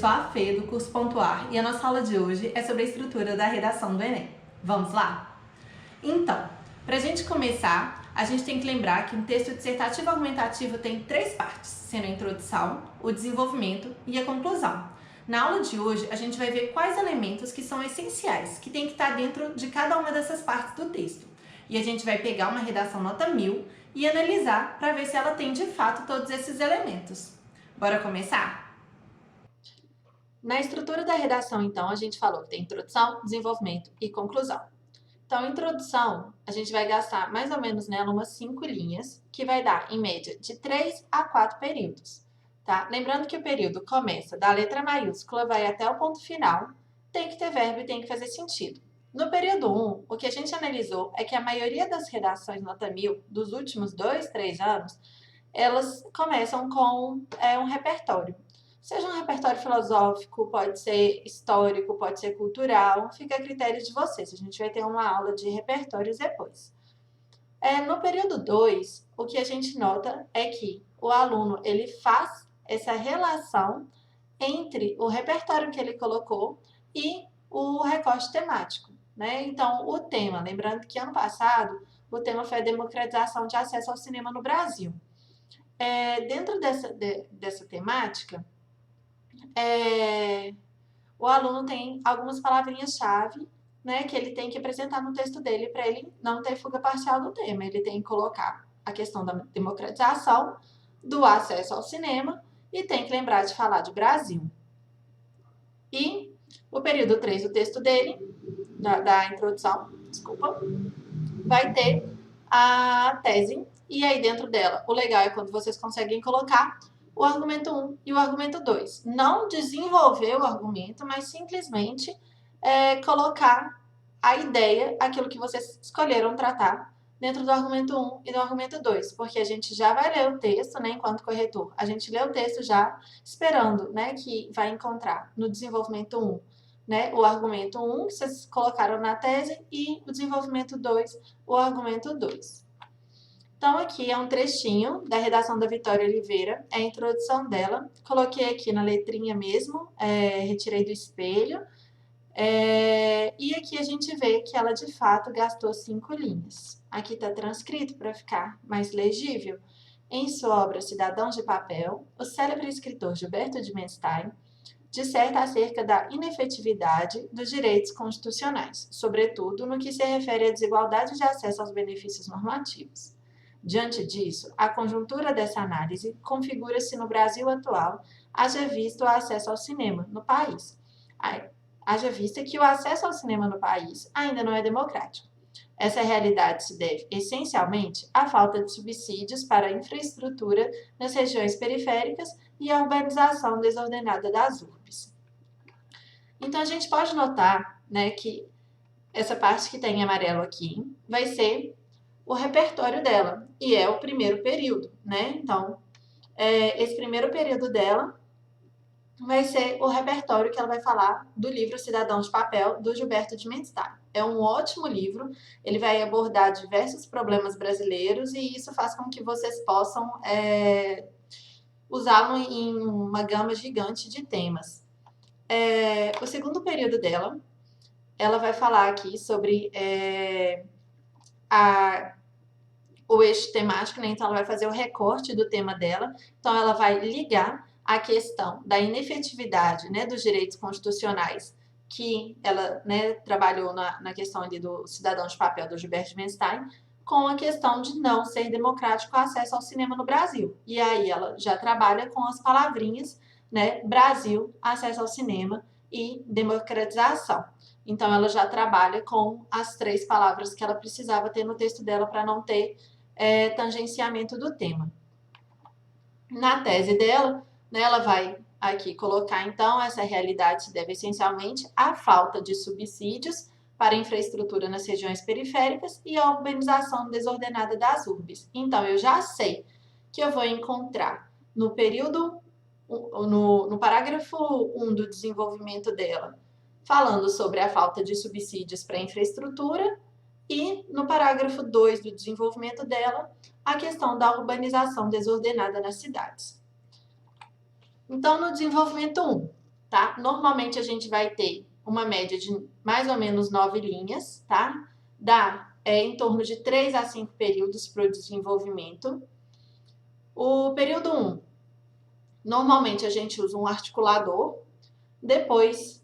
sou a Fê, do curso Pontuar, e a nossa aula de hoje é sobre a estrutura da redação do Enem. Vamos lá? Então, para a gente começar, a gente tem que lembrar que um texto dissertativo argumentativo tem 3 partes, sendo a introdução, o desenvolvimento e a conclusão. Na aula de hoje, a gente vai ver quais elementos que são essenciais, que tem que estar dentro de cada uma dessas partes do texto. E a gente vai pegar uma redação nota 1000 e analisar para ver se ela tem de fato todos esses elementos. Bora começar? Na estrutura da redação, então, a gente falou que tem introdução, desenvolvimento e conclusão. Então, introdução, a gente vai gastar mais ou menos nela umas 5 linhas, que vai dar, em média, de 3 a 4 períodos. Tá? Lembrando que o período começa da letra maiúscula, vai até o ponto final, tem que ter verbo e tem que fazer sentido. No período 1, o que a gente analisou é que a maioria das redações nota 1000 dos últimos 2, 3 anos, elas começam com um repertório. Seja um repertório filosófico, pode ser histórico, pode ser cultural, fica a critério de vocês. A gente vai ter uma aula de repertórios depois. No período 2, o que a gente nota é que o aluno ele faz essa relação entre o repertório que ele colocou e o recorte temático. Né? Então, o tema, lembrando que ano passado o tema foi a democratização de acesso ao cinema no Brasil. Dentro dessa temática, o aluno tem algumas palavrinhas-chave, né, que ele tem que apresentar no texto dele para ele não ter fuga parcial do tema. Ele tem que colocar a questão da democratização, do acesso ao cinema e tem que lembrar de falar de Brasil. E o período 3, o texto dele, da introdução, vai ter a tese e aí dentro dela, o legal é quando vocês conseguem colocar o argumento 1 e o argumento 2. Não desenvolver o argumento, mas simplesmente colocar a ideia, aquilo que vocês escolheram tratar, dentro do argumento 1 e do argumento 2, porque a gente já vai ler o texto, né, enquanto corretor. A gente lê o texto já esperando, né, que vai encontrar no desenvolvimento 1, né, o argumento 1 que vocês colocaram na tese e o desenvolvimento 2, o argumento 2. Então, aqui é um trechinho da redação da Vitória Oliveira, é a introdução dela. Coloquei aqui na letrinha mesmo, retirei do espelho. E aqui a gente vê que ela, de fato, gastou 5 linhas. Aqui está transcrito para ficar mais legível. Em sua obra Cidadãos de Papel, o célebre escritor Gilberto de Menstein disserta acerca da inefetividade dos direitos constitucionais, sobretudo no que se refere à desigualdade de acesso aos benefícios normativos. Diante disso, a conjuntura dessa análise configura-se no Brasil atual, haja visto o acesso ao cinema no país. Haja vista que o acesso ao cinema no país ainda não é democrático. Essa realidade se deve, essencialmente, à falta de subsídios para a infraestrutura nas regiões periféricas e à urbanização desordenada das urbes. Então, a gente pode notar, né, que essa parte que tem em amarelo aqui vai ser o repertório dela, e é o primeiro período, né? Então, esse primeiro período dela vai ser o repertório que ela vai falar do livro Cidadão de Papel, do Gilberto de Menstein. É um ótimo livro, ele vai abordar diversos problemas brasileiros e isso faz com que vocês possam usá-lo em uma gama gigante de temas. O segundo período dela, ela vai falar aqui sobre o eixo temático, né? Então ela vai fazer o recorte do tema dela, então ela vai ligar a questão da inefetividade, né, dos direitos constitucionais, que ela, né, trabalhou na questão ali do Cidadão de Papel, do Gilberto de Menstein, com a questão de não ser democrático o acesso ao cinema no Brasil. E aí ela já trabalha com as palavrinhas, né, Brasil, acesso ao cinema e democratização. Então ela já trabalha com as 3 palavras que ela precisava ter no texto dela para não ter tangenciamento do tema. Na tese dela, né, ela vai aqui colocar, então, essa realidade se deve essencialmente à falta de subsídios para infraestrutura nas regiões periféricas e à urbanização desordenada das urbes. Então, eu já sei que eu vou encontrar no período, no parágrafo 1 do desenvolvimento dela, falando sobre a falta de subsídios para infraestrutura, e no parágrafo 2 do desenvolvimento dela, a questão da urbanização desordenada nas cidades. Então, no desenvolvimento 1, tá? Normalmente a gente vai ter uma média de mais ou menos 9 linhas, tá? Dá em torno de 3 a 5 períodos para o desenvolvimento. O período 1, normalmente a gente usa um articulador. Depois,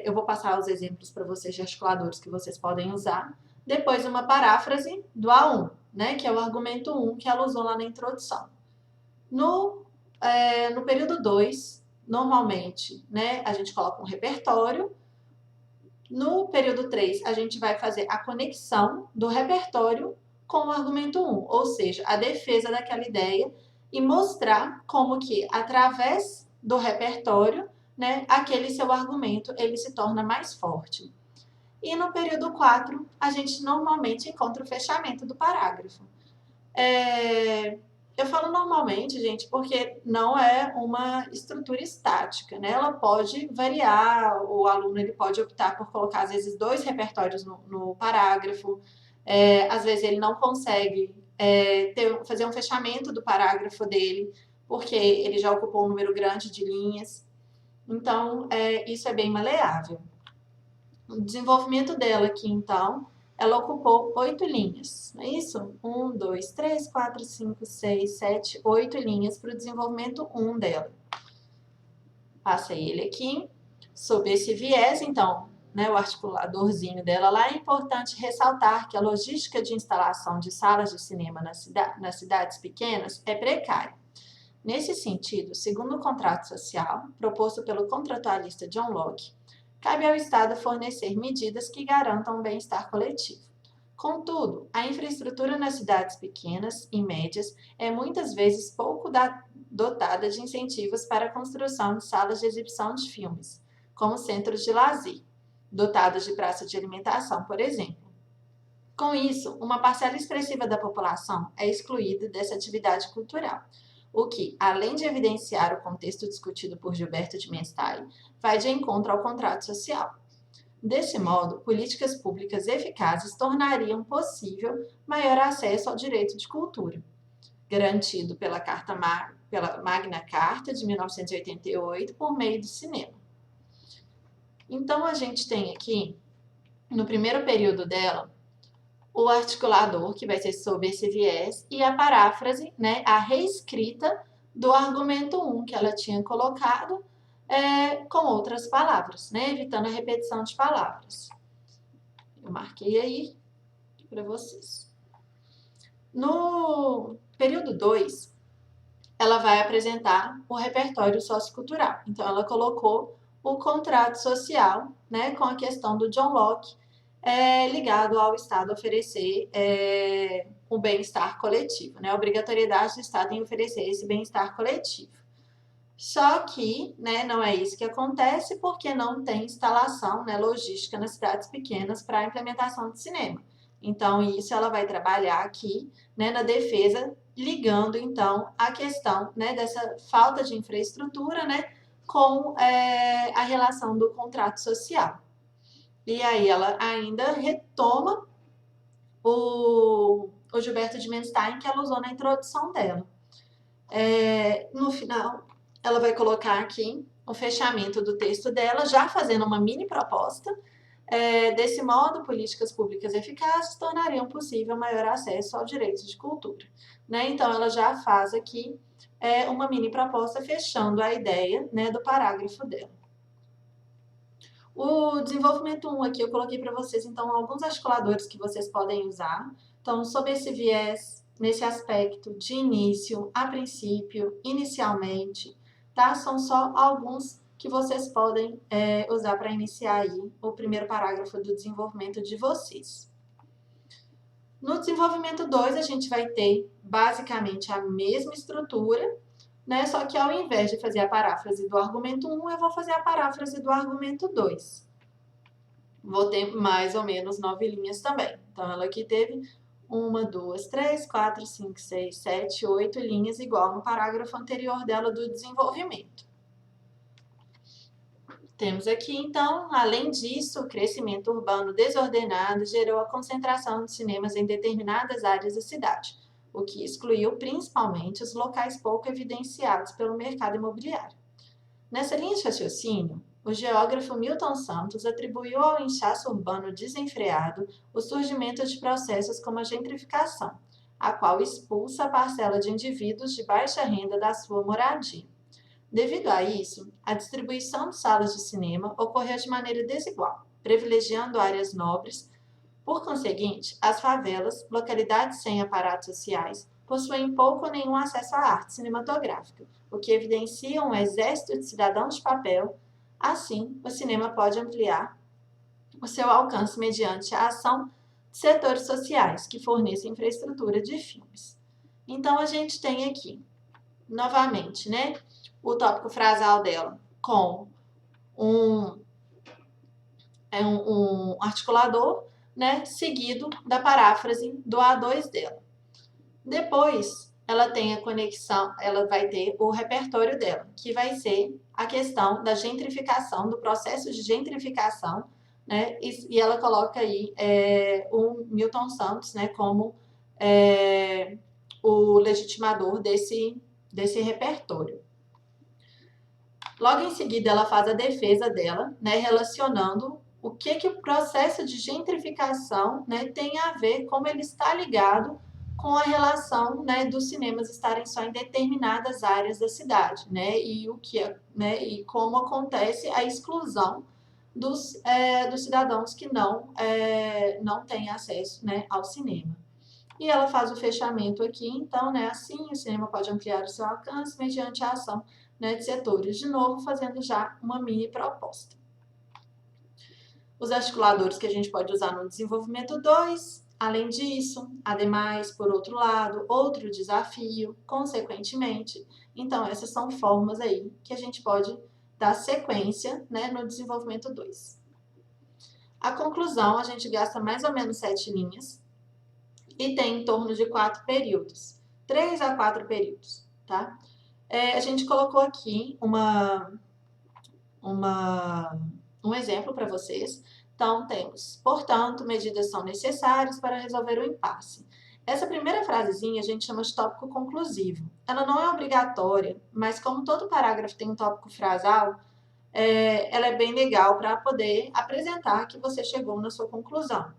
eu vou passar os exemplos para vocês de articuladores que vocês podem usar. Depois, uma paráfrase do A1, né, que é o argumento 1 que ela usou lá na introdução. No período 2, normalmente, né, a gente coloca um repertório. No período 3, a gente vai fazer a conexão do repertório com o argumento 1, ou seja, a defesa daquela ideia e mostrar como que, através do repertório, né, aquele seu argumento ele se torna mais forte. E no período 4, a gente normalmente encontra o fechamento do parágrafo. Eu falo normalmente, gente, porque não é uma estrutura estática, né? Ela pode variar, o aluno ele pode optar por colocar, às vezes, 2 repertórios no parágrafo, às vezes ele não consegue fazer um fechamento do parágrafo dele, porque ele já ocupou um número grande de linhas. Então, isso é bem maleável. O desenvolvimento dela aqui, então, ela ocupou 8 linhas, não é isso? 1, 2, 3, 4, 5, 6, 7, 8 linhas para o desenvolvimento 1 dela. Passa ele aqui. Sob esse viés, então, né, o articuladorzinho dela lá, é importante ressaltar que a logística de instalação de salas de cinema nas cidades pequenas é precária. Nesse sentido, segundo o contrato social, proposto pelo contratualista John Locke, cabe ao Estado fornecer medidas que garantam o bem-estar coletivo. Contudo, a infraestrutura nas cidades pequenas e médias é muitas vezes pouco dotada de incentivos para a construção de salas de exibição de filmes, como centros de lazer, dotados de praça de alimentação, por exemplo. Com isso, uma parcela expressiva da população é excluída dessa atividade cultural, o que, além de evidenciar o contexto discutido por Gilberto de Menstein, vai de encontro ao contrato social. Desse modo, políticas públicas eficazes tornariam possível maior acesso ao direito de cultura, garantido pela Magna Carta de 1988 por meio do cinema. Então, a gente tem aqui, no primeiro período dela, o articulador, que vai ser sob esse viés, e a paráfrase, né, a reescrita do argumento 1 que ela tinha colocado, com outras palavras, né, evitando a repetição de palavras. Eu marquei aí para vocês. No período 2, ela vai apresentar o repertório sociocultural. Então, ela colocou o contrato social, né, com a questão do John Locke, ligado ao Estado oferecer o bem-estar coletivo, né, a obrigatoriedade do Estado em oferecer esse bem-estar coletivo. Só que, né, não é isso que acontece porque não tem instalação, né, logística nas cidades pequenas para a implementação de cinema. Então, isso ela vai trabalhar aqui, né, na defesa, ligando, então, a questão, né, dessa falta de infraestrutura, né, com a relação do contrato social. E aí ela ainda retoma o Gilberto de Menstein, que ela usou na introdução dela. No final, ela vai colocar aqui o fechamento do texto dela, já fazendo uma mini proposta. Desse modo, políticas públicas eficazes tornariam possível maior acesso ao direito de cultura. Né? Então, ela já faz aqui uma mini proposta fechando a ideia, né, do parágrafo dela. O desenvolvimento 1 aqui eu coloquei para vocês, então, alguns articuladores que vocês podem usar. Então, sob esse viés, nesse aspecto de início, a princípio, inicialmente, tá? São só alguns que vocês podem usar para iniciar aí o primeiro parágrafo do desenvolvimento de vocês. No desenvolvimento 2, a gente vai ter basicamente a mesma estrutura, né? Só que ao invés de fazer a paráfrase do argumento 1, eu vou fazer a paráfrase do argumento 2. Vou ter mais ou menos 9 linhas também. Então, ela aqui teve 1, 2, 3, 4, 5, 6, 7, 8 linhas, igual no parágrafo anterior dela do desenvolvimento. Temos aqui, então, além disso, o crescimento urbano desordenado gerou a concentração de cinemas em determinadas áreas da cidade, o que excluiu principalmente os locais pouco evidenciados pelo mercado imobiliário. Nessa linha de raciocínio, o geógrafo Milton Santos atribuiu ao inchaço urbano desenfreado o surgimento de processos como a gentrificação, a qual expulsa a parcela de indivíduos de baixa renda da sua moradia. Devido a isso, a distribuição de salas de cinema ocorreu de maneira desigual, privilegiando áreas nobres. Por conseguinte, as favelas, localidades sem aparatos sociais, possuem pouco ou nenhum acesso à arte cinematográfica, o que evidencia um exército de cidadãos de papel. Assim, o cinema pode ampliar o seu alcance mediante a ação de setores sociais que fornecem infraestrutura de filmes. Então, a gente tem aqui, novamente, né, o tópico frasal dela com um articulador, né, seguido da paráfrase do A2 dela. Depois, ela tem a conexão, ela vai ter o repertório dela, que vai ser a questão da gentrificação, do processo de gentrificação, né, e ela coloca aí o Milton Santos, né, como o legitimador desse repertório. Logo em seguida, ela faz a defesa dela, né, relacionando o que o processo de gentrificação, né, tem a ver, como ele está ligado com a relação, né, dos cinemas estarem só em determinadas áreas da cidade, né, e e como acontece a exclusão dos cidadãos que não têm acesso, né, ao cinema. E ela faz o fechamento aqui, então, né, assim, o cinema pode ampliar o seu alcance mediante a ação, né, de setores, de novo, fazendo já uma mini proposta. Os articuladores que a gente pode usar no desenvolvimento 2, além disso, ademais, por outro lado, outro desafio, consequentemente. Então, essas são formas aí que a gente pode dar sequência, né, no desenvolvimento 2. A conclusão, a gente gasta mais ou menos 7 linhas e tem em torno de 4 períodos, 3 a 4 períodos, tá? A gente colocou aqui um exemplo para vocês. Então, temos, portanto, medidas são necessárias para resolver o impasse. Essa primeira frasezinha a gente chama de tópico conclusivo. Ela não é obrigatória, mas como todo parágrafo tem um tópico frasal, ela é bem legal para poder apresentar que você chegou na sua conclusão.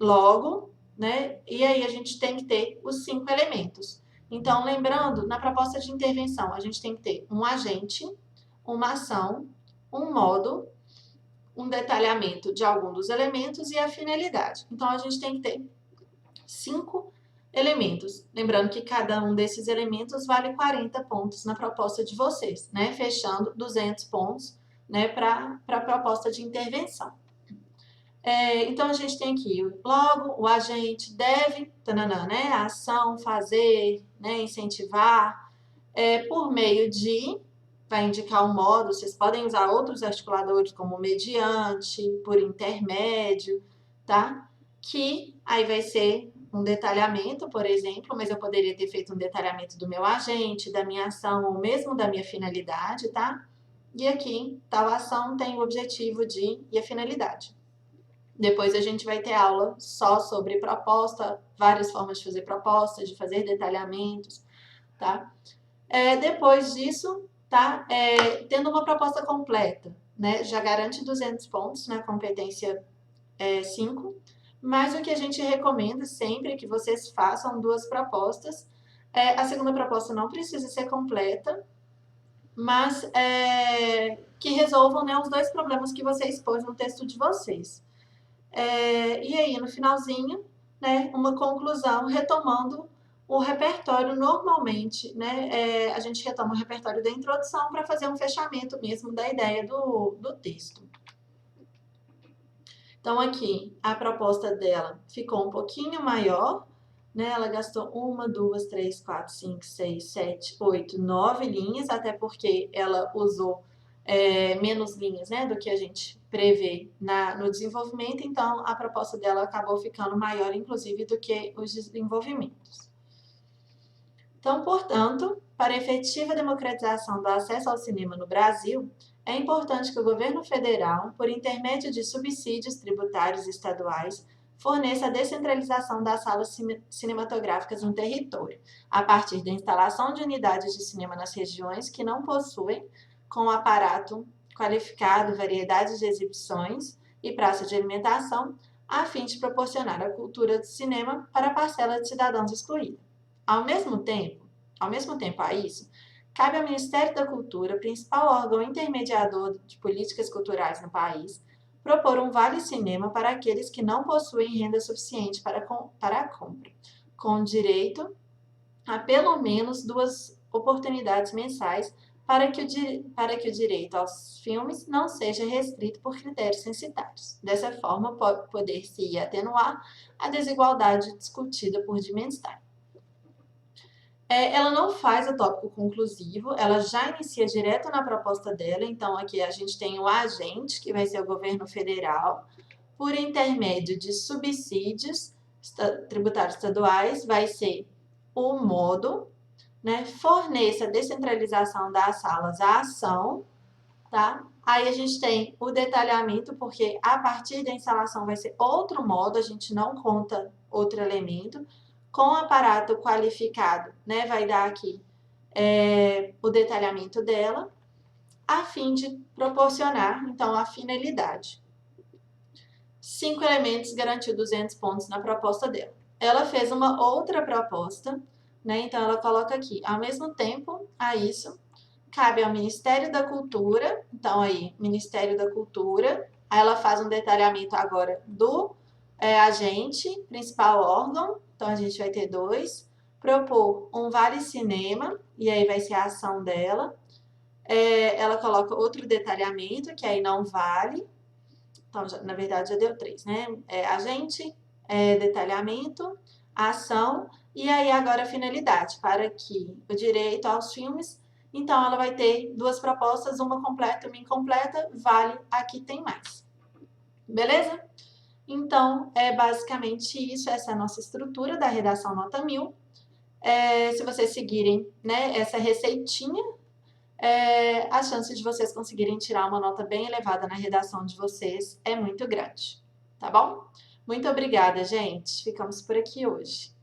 Logo, né? E aí a gente tem que ter os 5 elementos. Então, lembrando, na proposta de intervenção, a gente tem que ter um agente, uma ação, um modo, um detalhamento de algum dos elementos e a finalidade. Então, a gente tem que ter 5 elementos. Lembrando que cada um desses elementos vale 40 pontos na proposta de vocês, né? Fechando 200 pontos, né, para a proposta de intervenção. Então, a gente tem aqui, logo, o agente deve, tananã, né, a ação, fazer, né, incentivar, por meio de, vai indicar um modo, vocês podem usar outros articuladores como mediante, por intermédio, tá? Que aí vai ser um detalhamento, por exemplo, mas eu poderia ter feito um detalhamento do meu agente, da minha ação, ou mesmo da minha finalidade, tá? E aqui, tal ação tem o objetivo e a finalidade. Depois a gente vai ter aula só sobre proposta, várias formas de fazer propostas, de fazer detalhamentos, tá? Depois disso, tá? Tendo uma proposta completa, né? Já garante 200 pontos na competência 5, mas o que a gente recomenda sempre é que vocês façam 2 propostas. A segunda proposta não precisa ser completa, mas que resolvam, né, os 2 problemas que você expôs no texto de vocês. E aí, no finalzinho, né, uma conclusão, retomando o repertório. Normalmente, né, a gente retoma o repertório da introdução para fazer um fechamento mesmo da ideia do texto. Então, aqui, a proposta dela ficou um pouquinho maior, né, ela gastou 1, 2, 3, 4, 5, 6, 7, 8, 9 linhas, até porque ela usou menos linhas, né, do que a gente prevê no desenvolvimento, então a proposta dela acabou ficando maior, inclusive, do que os desenvolvimentos. Então, portanto, para a efetiva democratização do acesso ao cinema no Brasil, é importante que o governo federal, por intermédio de subsídios tributários estaduais, forneça a descentralização das salas cinematográficas no território, a partir da instalação de unidades de cinema nas regiões que não possuem, com aparato qualificado, variedade de exibições e praça de alimentação, a fim de proporcionar a cultura do cinema para a parcela de cidadãos excluída. Ao mesmo tempo a isso, cabe ao Ministério da Cultura, principal órgão intermediador de políticas culturais no país, propor um vale cinema para aqueles que não possuem renda suficiente para a compra, com direito a pelo menos 2 oportunidades mensais para que o direito aos filmes não seja restrito por critérios censitários. Dessa forma, poder-se atenuar a desigualdade discutida por Jim Stein. Ela não faz o tópico conclusivo, ela já inicia direto na proposta dela. Então, aqui a gente tem o agente, que vai ser o governo federal, por intermédio de subsídios tributários estaduais, vai ser o modo, né? Forneça a descentralização das salas à ação, tá? Aí a gente tem o detalhamento, porque a partir da instalação vai ser outro modo, a gente não conta outro elemento. Com aparato qualificado, né? Vai dar aqui o detalhamento dela, a fim de proporcionar, então, a finalidade. 5 elementos garantiu 200 pontos na proposta dela. Ela fez uma outra proposta, né? Então, ela coloca aqui, ao mesmo tempo a isso, cabe ao Ministério da Cultura, então aí, Ministério da Cultura, aí ela faz um detalhamento agora do agente, principal órgão, então a gente vai ter 2, propor um vale cinema, e aí vai ser a ação dela, ela coloca outro detalhamento, que aí não vale, então na verdade já deu 3, né? Agente, detalhamento, ação, e aí agora a finalidade, para que o direito aos filmes. Então, ela vai ter 2 propostas, uma completa e uma incompleta, vale, aqui tem mais. Beleza? Então, é basicamente isso, essa é a nossa estrutura da redação nota 1000. Se vocês seguirem, né, essa receitinha, a chance de vocês conseguirem tirar uma nota bem elevada na redação de vocês é muito grande, tá bom? Muito obrigada, gente. Ficamos por aqui hoje.